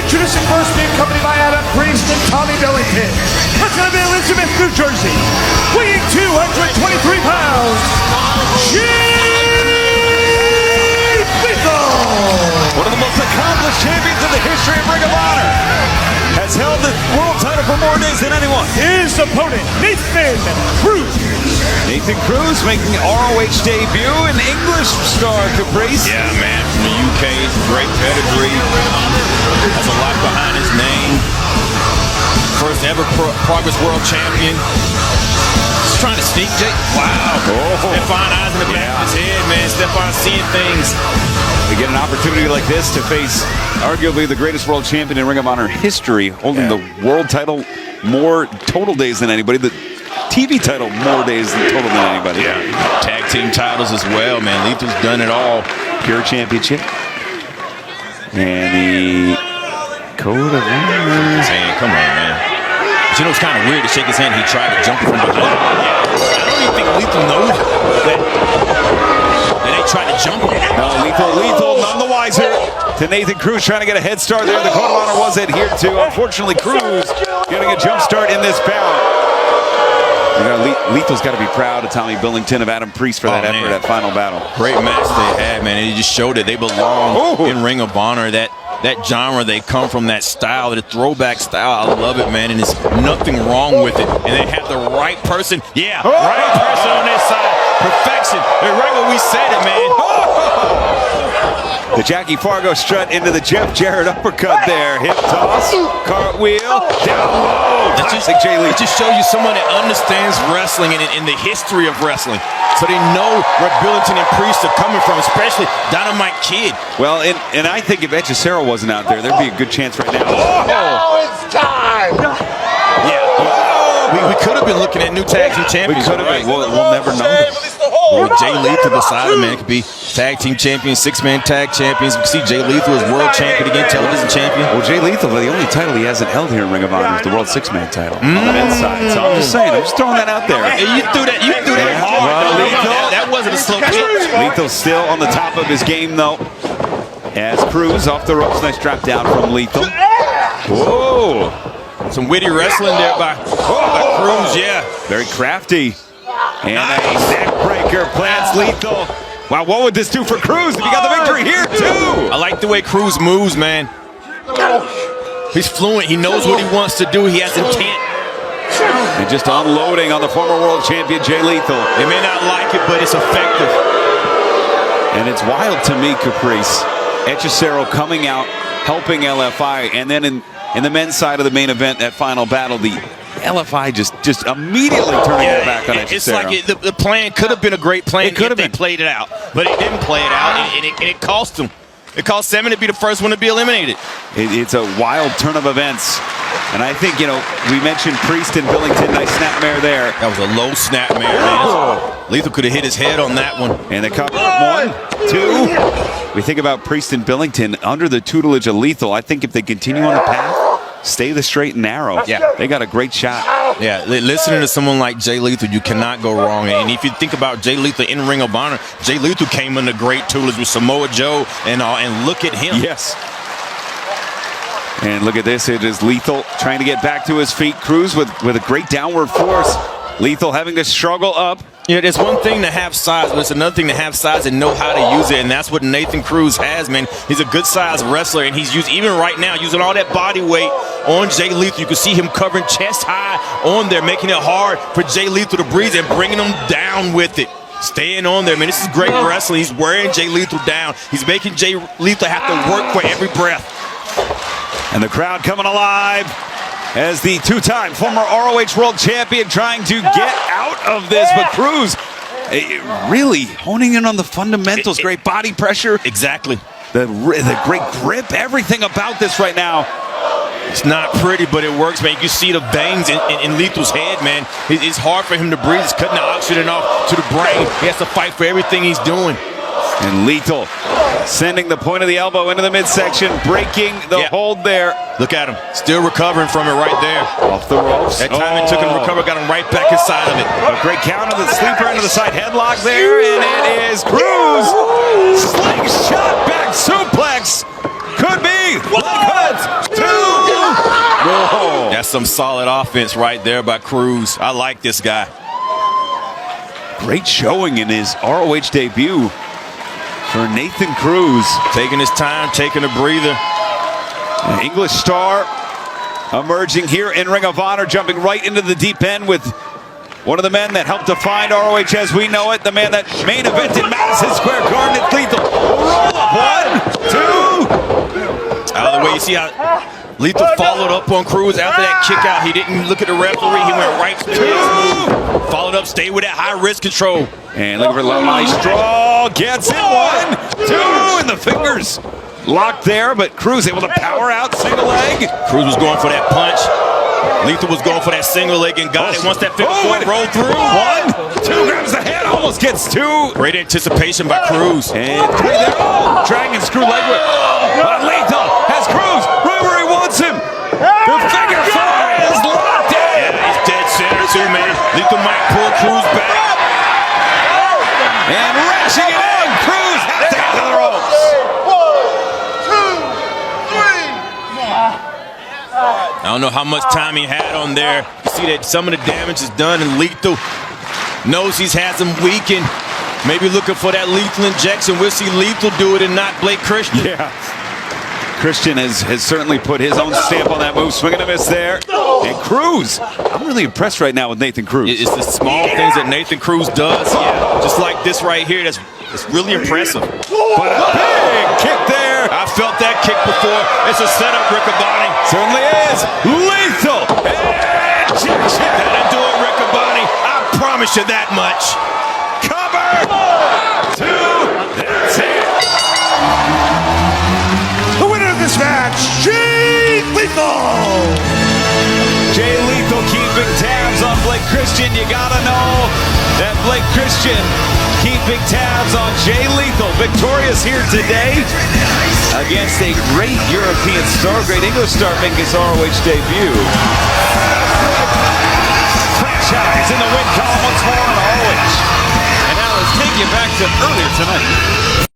Introducing first being accompanied by Adam Priest and Tommy Billington. President of Elizabeth, New Jersey, weighing 223 pounds, Jay Lethal. One of the most accomplished champions in the history of Ring of Honor. Has held the world title for more days than anyone. His opponent, Nathan Cruz. Nathan Cruz making ROH debut, an English star, Caprice. Yeah, man, from the UK, great pedigree. Has a lot behind his name. First ever Progress World Champion. Just trying to sneak Jake. Wow. Stefan eyes in the back of his head, man. Stefan seeing things. We get an opportunity like this to face arguably the greatest world champion in Ring of Honor history, holding the world title more total days than anybody, the TV title more days than total than anybody. Yeah, tag team titles as well, man. Lethal's done it all. Pure championship. And the code of honor. His hand, come on, man. But you know, it's kind of weird to shake his hand. He tried to jump from behind. Yeah. I don't even think Lethal knows that they tried to jump him. No, Lethal none the wiser to Nathan Cruz trying to get a head start there. The code of honor was adhered to. Unfortunately, Cruz getting a jump start in this bout. You know, Lethal's got to be proud of Tommy Billington, of Adam Priest for that effort, that final battle. Great match they had, man. And it just showed that they belong in Ring of Honor. That genre, they come from that style, the throwback style. I love it, man, and there's nothing wrong with it. And they have the right person. Yeah, right person on their side. Perfection. They're right where we said it, man. The Jackie Fargo strut into the Jeff Jarrett uppercut there. Hip toss, cartwheel, down low. Classic Jay Lethal. It just shows you someone that understands wrestling and in the history of wrestling. So they know where Billington and Priest are coming from, especially Dynamite Kid. Well, and I think if Hechicero wasn't out there, there'd be a good chance right now. Now it's time. Yeah. We could have been looking at new tag team champions. We could have been. We'll never know. Well, Jay Lethal beside him, man, it could be tag team champions, six-man tag champions. We can see Jay Lethal as world champion again, television champion. Well, Jay Lethal, the only title he hasn't held here in Ring of Honor is the world six-man title on the men's side. So I'm just saying, I'm just throwing that out there. Hey, you threw that hard. Well, that wasn't a slow pitch. Lethal's still on the top of his game, though. As Cruz off the ropes, nice drop down from Lethal. Whoa. Some witty wrestling there by Cruz, yeah. Very crafty. And a neck breaker plants Lethal. Wow, what would this do for Cruz if he got the victory here, too? I like the way Cruz moves, man. He's fluent. He knows what he wants to do. He has intent. And just unloading on the former world champion, Jay Lethal. They may not like it, but it's effective. And it's wild to me, Caprice. Hechicero coming out, helping LFI, and then in the men's side of the main event, that final battle, the LFI just immediately turning their back on Hechicero. It's like the plan could have been a great plan if they played it out. But it didn't play it out, and it cost them. It cost Seven to be the first one to be eliminated. It's a wild turn of events. And I think, you know, we mentioned Priest and Billington. Nice snapmare there. That was a low snapmare, man. Lethal could have hit his head on that one. And the cover, 1, 2. We think about Priest and Billington under the tutelage of Lethal. I think if they continue on the path, stay the straight and narrow, they got a great shot. Yeah, listening to someone like Jay Lethal, you cannot go wrong. And if you think about Jay Lethal in Ring of Honor, Jay Lethal came under great tutelage with Samoa Joe and look at him. Yes. And look at this, it is Lethal trying to get back to his feet. Cruz with a great downward force. Lethal having to struggle up. Yeah, it's one thing to have size, but it's another thing to have size and know how to use it, and that's what Nathan Cruz has, man. He's a good-sized wrestler, and he's even right now, using all that body weight on Jay Lethal. You can see him covering chest high on there, making it hard for Jay Lethal to breathe and bringing him down with it. Staying on there, man. This is great wrestling. He's wearing Jay Lethal down. He's making Jay Lethal have to work for every breath. And the crowd coming alive as the two-time former ROH World Champion trying to get out of this. But Cruz really honing in on the fundamentals. Great body pressure. Exactly. The great grip, everything about this right now. It's not pretty, but it works, man. You can see the veins in Lethal's head, man. It's hard for him to breathe. He's cutting the oxygen off to the brain. He has to fight for everything he's doing. And Lethal sending the point of the elbow into the midsection, breaking the hold there. Look at him, still recovering from it right there. Off the ropes. That time it took him to recover, got him right back inside of it. A great counter, the sleeper into the side headlock there, and it is Cruz. Slingshot back suplex. Could be. One, 2. That's some solid offense right there by Cruz. I like this guy. Great showing in his ROH debut for Nathan Cruz. Taking his time, taking a breather. An English star emerging here in Ring of Honor, jumping right into the deep end with one of the men that helped define ROH as we know it, the man that main evented Madison Square Garden at Lethal. Roll up, 1, 2. Out of the way, you see how Lethal followed up on Cruz after that kick out. He didn't look at the referee. He went right to his move. Followed up, stayed with that high wrist control. And looking for Maestro. Gets it. 1, 2. And the fingers locked there, but Cruz able to power out. Single leg. Cruz was going for that punch. Lethal was going for that single leg and got it. Once that figure four rolled through. 1, 2. Grabs the head. Almost gets 2. Great anticipation by Cruz. And 3 there. Oh, dragon screw leg whip. But Lethal has Cruz right where he wants him. The figure 4 is locked in. Yeah, he's dead center too, man. Lethal might pull Cruz back. And wrenching it in. Cruz has to get to the ropes. 1, 2, 3. I don't know how much time he had on there. You see that some of the damage is done, and Lethal knows he's had some weakened. Maybe looking for that lethal injection. We'll see Lethal do it and not Blake Christian. Yeah. Christian has certainly put his own stamp on that move. Swing and a miss there. And Cruz, I'm really impressed right now with Nathan Cruz. It's the small things that Nathan Cruz does. Yeah, just like this right here. That's really impressive. But a big kick there. I felt that kick before. It's a setup, Riccaboni. Certainly is. Lethal. And that'll do it, Riccaboni. I promise you that much. Cover. 1, 2. That's it. The winner of this match, Jay Lethal. Jay Lethal keeping tabs on Blake Christian. You gotta know that Blake Christian keeping tabs on Jay Lethal. Victorious here today against a great European star, great English star making his ROH debut. Franchise in the win column once more on ROH. And now let's take you back to earlier tonight.